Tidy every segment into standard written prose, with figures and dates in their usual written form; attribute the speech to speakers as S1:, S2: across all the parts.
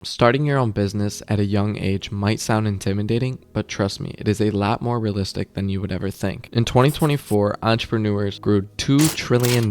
S1: Starting your own business at a young age might sound intimidating, but trust me, it is a lot more realistic than you would ever think. In 2024, entrepreneurs grew $2 trillion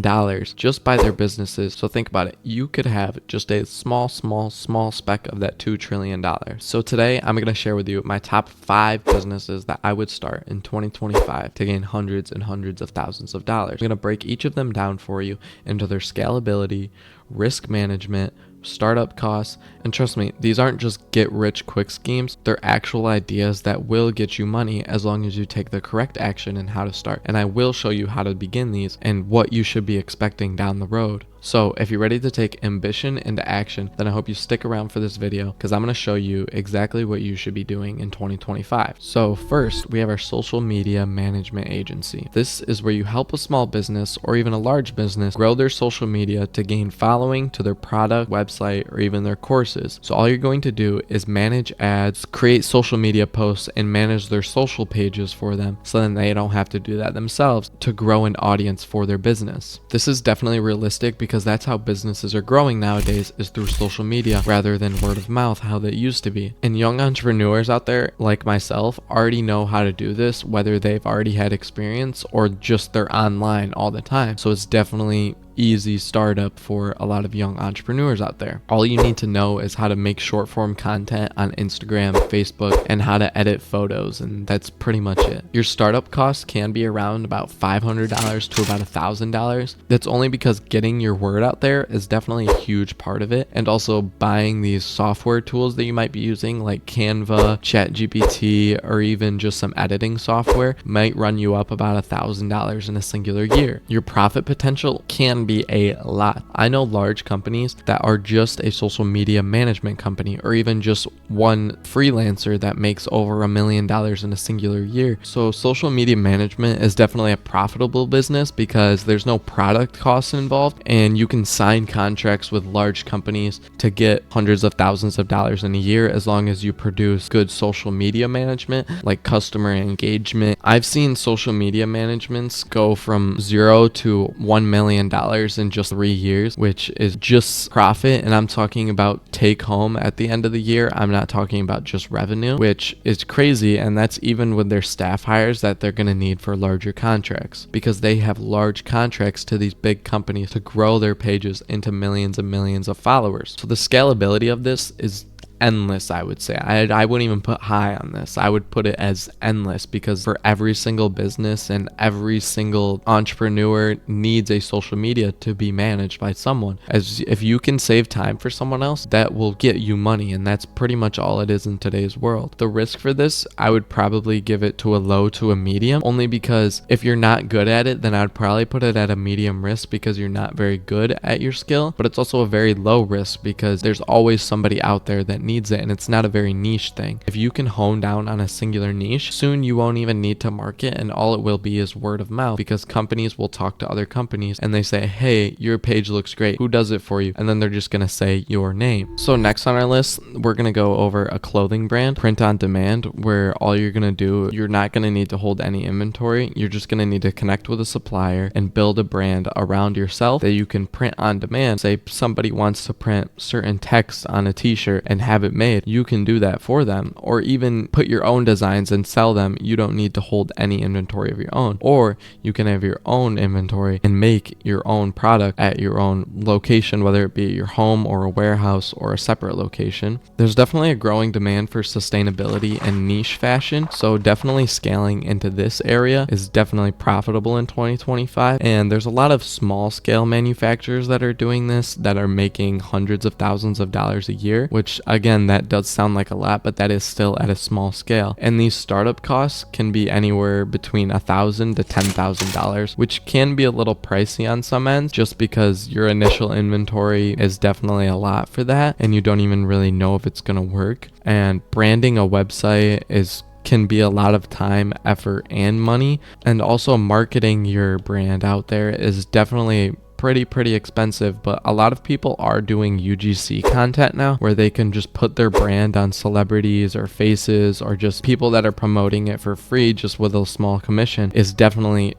S1: just by their businesses. So think about it. You could have just a small speck of that $2 trillion. So today I'm going to share with you my top 5 businesses that I would start in 2025 to gain hundreds and hundreds of thousands of dollars. I'm going to break each of them down for you into their scalability, risk management, startup costs, and trust me, these aren't just get rich quick schemes. They're actual ideas that will get you money as long as you take the correct action and how to start. And I will show you how to begin these and what you should be expecting down the road. So if you're ready to take ambition into action, then I hope you stick around for this video because I'm going to show you exactly what you should be doing in 2025. So first, we have our social media management agency. This is where you help a small business or even a large business grow their social media to gain following to their product, website, or even their courses. So all you're going to do is manage ads, create social media posts, and manage their social pages for them so then they don't have to do that themselves to grow an audience for their business. This is definitely realistic because that's how businesses are growing nowadays, is through social media rather than word of mouth, how they used to be. And young entrepreneurs out there like myself already know how to do this, whether they've already had experience or just they're online all the time. So it's definitely easy startup for a lot of young entrepreneurs out there. All you need to know is how to make short form content on Instagram, Facebook, and how to edit photos, and that's pretty much it. Your startup costs can be around about $500 to about $1,000. That's only because getting your word out there is definitely a huge part of it, and also buying these software tools that you might be using like Canva, ChatGPT, or even just some editing software might run you up about $1,000 in a singular year. Your profit potential can be a lot. I know large companies that are just a social media management company, or even just one freelancer that makes over $1 million in a singular year. So social media management is definitely a profitable business because there's no product costs involved, and you can sign contracts with large companies to get hundreds of thousands of dollars in a year as long as you produce good social media management like customer engagement. I've seen social media managements go from $0 to $1 million in just 3 years, which is just profit. And I'm talking about take home at the end of the year. I'm not talking about just revenue, which is crazy. And that's even with their staff hires that they're going to need for larger contracts, because they have large contracts to these big companies to grow their pages into millions and millions of followers. So the scalability of this is endless, I would say. I wouldn't even put high on this. I would put it as endless, because for every single business and every single entrepreneur needs a social media to be managed by someone. As if you can save time for someone else, that will get you money, and that's pretty much all it is in today's world. The risk for this, I would probably give it to a low to a medium, only because if you're not good at it, then I'd probably put it at a medium risk because you're not very good at your skill. But it's also a very low risk because there's always somebody out there that needs it, and it's not a very niche thing. If you can hone down on a singular niche, soon you won't even need to market, and all it will be is word of mouth, because companies will talk to other companies and they say, hey, your page looks great, who does it for you? And then they're just gonna say your name. So next on our list, we're gonna go over a clothing brand, print on demand, where all you're gonna do, you're not gonna need to hold any inventory. You're just gonna need to connect with a supplier and build a brand around yourself that you can print on demand. Say somebody wants to print certain text on a t-shirt and have it made, you can do that for them, or even put your own designs and sell them. You don't need to hold any inventory of your own, or you can have your own inventory and make your own product at your own location, whether it be your home or a warehouse or a separate location. There's definitely a growing demand for sustainability and niche fashion, so definitely scaling into this area is definitely profitable in 2025. And there's a lot of small scale manufacturers that are doing this, that are making hundreds of thousands of dollars a year, which again, that does sound like a lot, but that is still at a small scale. And these startup costs can be anywhere between $1,000 to $10,000, which can be a little pricey on some ends, just because your initial inventory is definitely a lot for that, and you don't even really know if it's going to work. And branding a website can be a lot of time, effort, and money. And also marketing your brand out there is definitely pretty expensive, but a lot of people are doing UGC content now where they can just put their brand on celebrities or faces or just people that are promoting it for free just with a small commission. Is definitely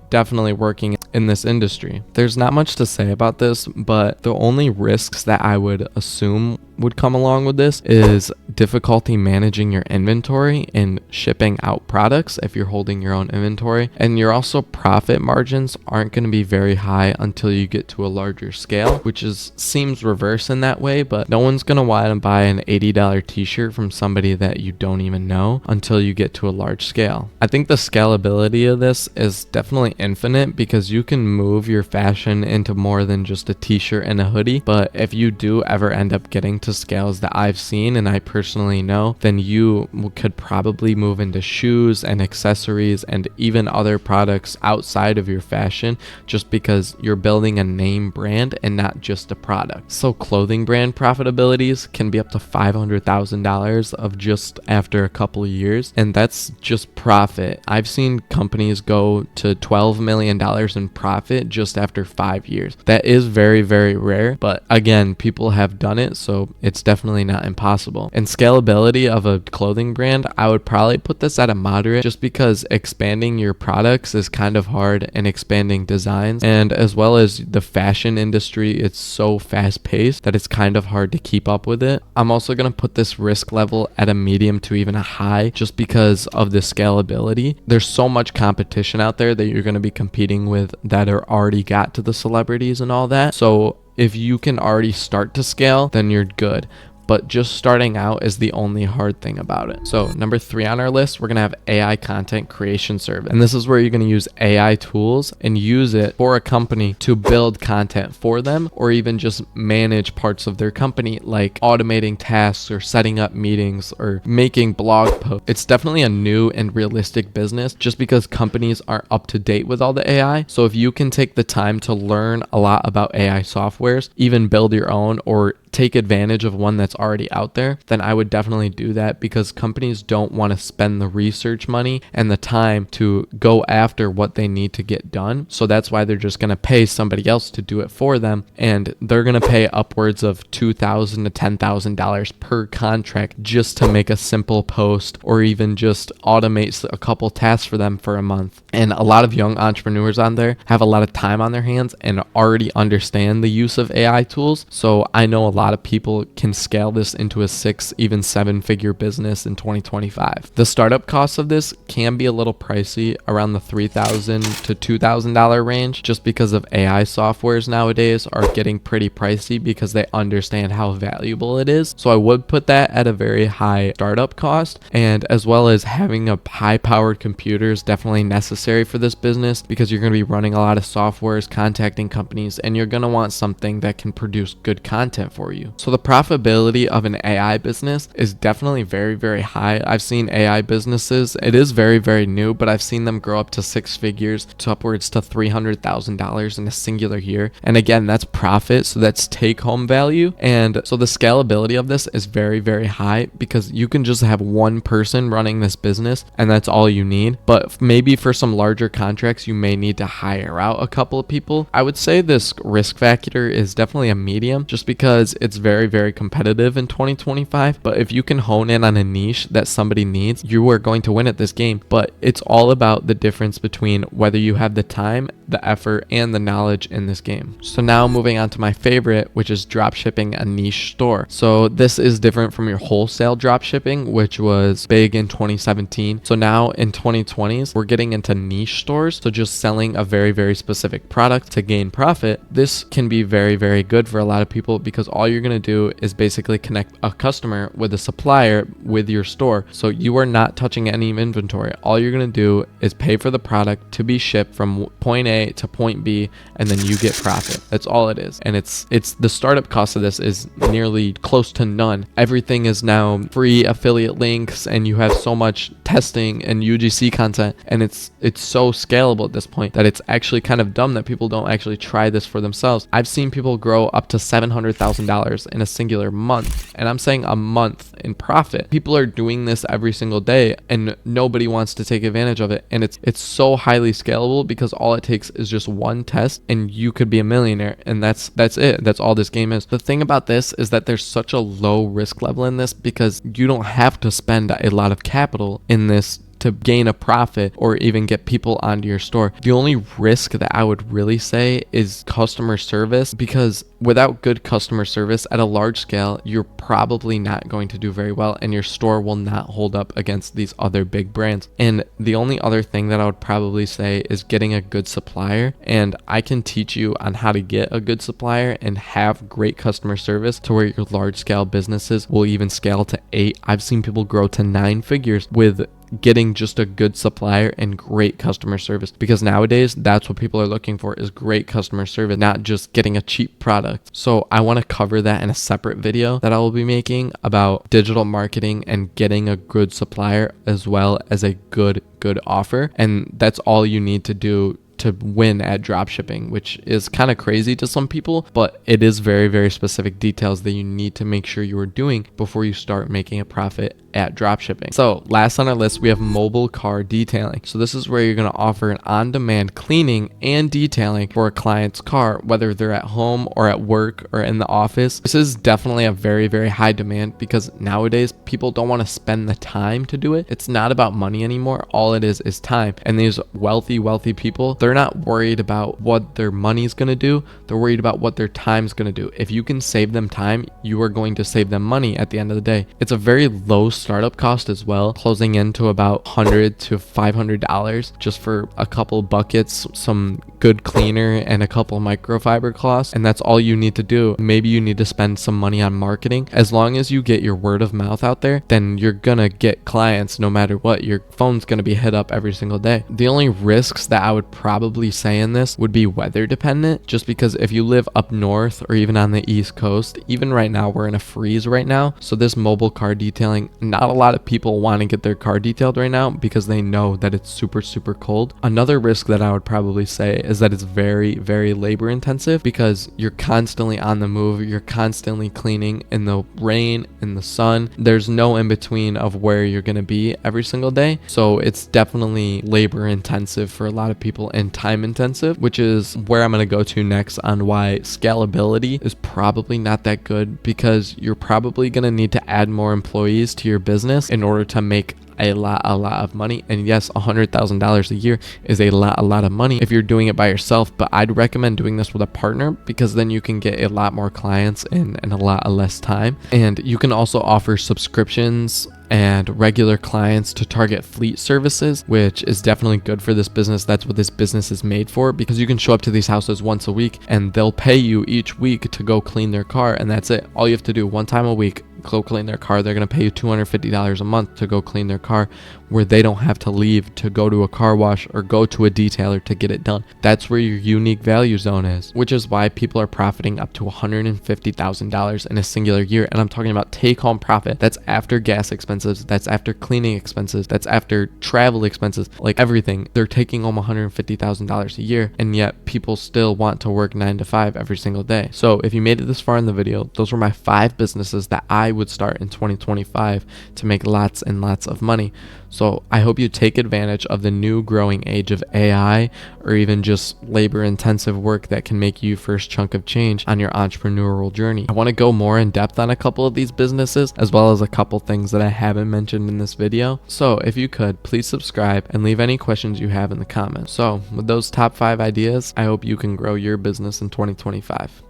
S1: working in this industry. There's not much to say about this, but the only risks that I would assume would come along with this is difficulty managing your inventory and shipping out products if you're holding your own inventory, and your also profit margins aren't going to be very high until you get to a larger scale, which seems reverse in that way, but no one's going to want to buy an $80 t-shirt from somebody that you don't even know until you get to a large scale. I think the scalability of this is definitely infinite because you can move your fashion into more than just a t-shirt and a hoodie, but if you do ever end up getting to scales that I've seen and I personally know, then you could probably move into shoes and accessories and even other products outside of your fashion, just because you're building a name brand and not just a product. So clothing brand profitabilities can be up to $500,000 of just after a couple of years, and that's just profit. I've seen companies go to $12 million in profit just after 5 years. That is very rare, but again, people have done it, so it's definitely not impossible. And scalability of a clothing brand, I would probably put this at a moderate, just because expanding your products is kind of hard, and expanding designs, and as well as the fashion industry, it's so fast paced that it's kind of hard to keep up with it. I'm also going to put this risk level at a medium to even a high, just because of the scalability. There's so much competition out there that you're going to be competing with that are already got to the celebrities and all that. So if you can already start to scale, then you're good. But just starting out is the only hard thing about it. So number 3 on our list, we're gonna have AI content creation service. And this is where you're gonna use AI tools and use it for a company to build content for them, or even just manage parts of their company, like automating tasks or setting up meetings or making blog posts. It's definitely a new and realistic business just because companies aren't up to date with all the AI. So if you can take the time to learn a lot about AI softwares, even build your own or take advantage of one that's already out there, then I would definitely do that, because companies don't want to spend the research money and the time to go after what they need to get done. So that's why they're just going to pay somebody else to do it for them, and they're going to pay upwards of $2,000 to $10,000 per contract just to make a simple post or even just automate a couple tasks for them for a month. And a lot of young entrepreneurs on there have a lot of time on their hands and already understand the use of AI tools. So I know a lot of people can scale this into a 6, even 7-figure business in 2025. The startup costs of this can be a little pricey, around the $3,000 to $2,000 range, just because of AI softwares nowadays are getting pretty pricey because they understand how valuable it is. So I would put that at a very high startup cost, and as well as having a high-powered computer is definitely necessary for this business, because you're going to be running a lot of softwares, contacting companies, and you're going to want something that can produce good content for you. So the profitability of an AI business is definitely very high. I've seen AI businesses, it is very new, but I've seen them grow up to 6 figures to upwards to $300,000 in a singular year. And again, that's profit, so that's take home value. And so the scalability of this is very high, because you can just have one person running this business and that's all you need. But maybe for some larger contracts, you may need to hire out a couple of people. I would say this risk factor is definitely a medium, just because it's very competitive in 2025. But if you can hone in on a niche that somebody needs, you are going to win at this game. But it's all about the difference between whether you have the time, the effort, and the knowledge in this game. So now moving on to my favorite, which is drop shipping a niche store. So this is different from your wholesale drop shipping, which was big in 2017. So now in 2020s, we're getting into niche stores. So just selling a very specific product to gain profit. This can be very good for a lot of people, because all you're going to do is basically connect a customer with a supplier with your store. So you are not touching any inventory. All you're going to do is pay for the product to be shipped from point A to point B, and then you get profit. That's all it is. And it's the startup cost of this is nearly close to none. Everything is now free affiliate links, and you have so much testing and UGC content, and it's so scalable at this point that it's actually kind of dumb that people don't actually try this for themselves. I've seen people grow up to $700,000 $100,000 in a singular month. And I'm saying a month in profit. People are doing this every single day and nobody wants to take advantage of it. And it's so highly scalable because all it takes is just one test and you could be a millionaire. And that's it. That's all this game is. The thing about this is that there's such a low risk level in this because you don't have to spend a lot of capital in this to gain a profit or even get people onto your store. The only risk that I would really say is customer service, because without good customer service at a large scale, you're probably not going to do very well and your store will not hold up against these other big brands. And the only other thing that I would probably say is getting a good supplier. And I can teach you on how to get a good supplier and have great customer service to where your large scale businesses will even scale to 8. I've seen people grow to 9 figures with getting just a good supplier and great customer service, because nowadays that's what people are looking for, is great customer service, not just getting a cheap product. So I want to cover that in a separate video that I will be making about digital marketing and getting a good supplier as well as a good offer. And that's all you need to do to win at dropshipping, which is kind of crazy to some people, but it is very, very specific details that you need to make sure you are doing before you start making a profit at dropshipping. So last on our list, we have mobile car detailing. So this is where you're going to offer an on-demand cleaning and detailing for a client's car, whether they're at home or at work or in the office. This is definitely a very, very high demand because nowadays people don't want to spend the time to do it. It's not about money anymore. All it is time. And these wealthy people, they're not worried about what their money's going to do. They're worried about what their time's going to do. If you can save them time, you are going to save them money at the end of the day. It's a very low startup cost as well, closing into about $100 to $500 just for a couple buckets, some good cleaner, and a couple microfiber cloths. And that's all you need to do. Maybe you need to spend some money on marketing. As long as you get your word of mouth out there, then you're gonna get clients no matter what. Your phone's gonna be hit up every single day. The only risks that I would probably say in this would be weather dependent, just because if you live up north or even on the East Coast, even right now we're in a freeze right now. So this mobile car detailing, not a lot of people want to get their car detailed right now because they know that it's super cold. Another risk that I would probably say is that it's very, very labor intensive because you're constantly on the move. You're constantly cleaning in the rain, in the sun. There's no in between of where you're going to be every single day. So it's definitely labor intensive for a lot of people and time intensive, which is where I'm going to go to next on why scalability is probably not that good, because you're probably going to need to add more employees to your business in order to make a lot of money. And yes, $100,000 a year is a lot of money if you're doing it by yourself, but I'd recommend doing this with a partner because then you can get a lot more clients in a lot less time. And you can also offer subscriptions and regular clients to target fleet services, which is definitely good for this business. That's what this business is made for, because you can show up to these houses once a week and they'll pay you each week to go clean their car, and that's it. All you have to do one time a week, go clean their car. They're going to pay you $250 a month to go clean their car, where they don't have to leave to go to a car wash or go to a detailer to get it done. That's where your unique value zone is, which is why people are profiting up to $150,000 in a singular year. And I'm talking about take home profit. That's after gas expenses. That's after cleaning expenses. That's after travel expenses, like everything. They're taking home $150,000 a year, and yet people still want to work 9 to 5 every single day. So if you made it this far in the video, those were my 5 businesses that I would start in 2025 to make lots and lots of money. So I hope you take advantage of the new growing age of AI, or even just labor intensive work that can make you first chunk of change on your entrepreneurial journey. I want to go more in depth on a couple of these businesses, as well as a couple things that I haven't mentioned in this video. So if you could, please subscribe and leave any questions you have in the comments. So with those top 5 ideas, I hope you can grow your business in 2025.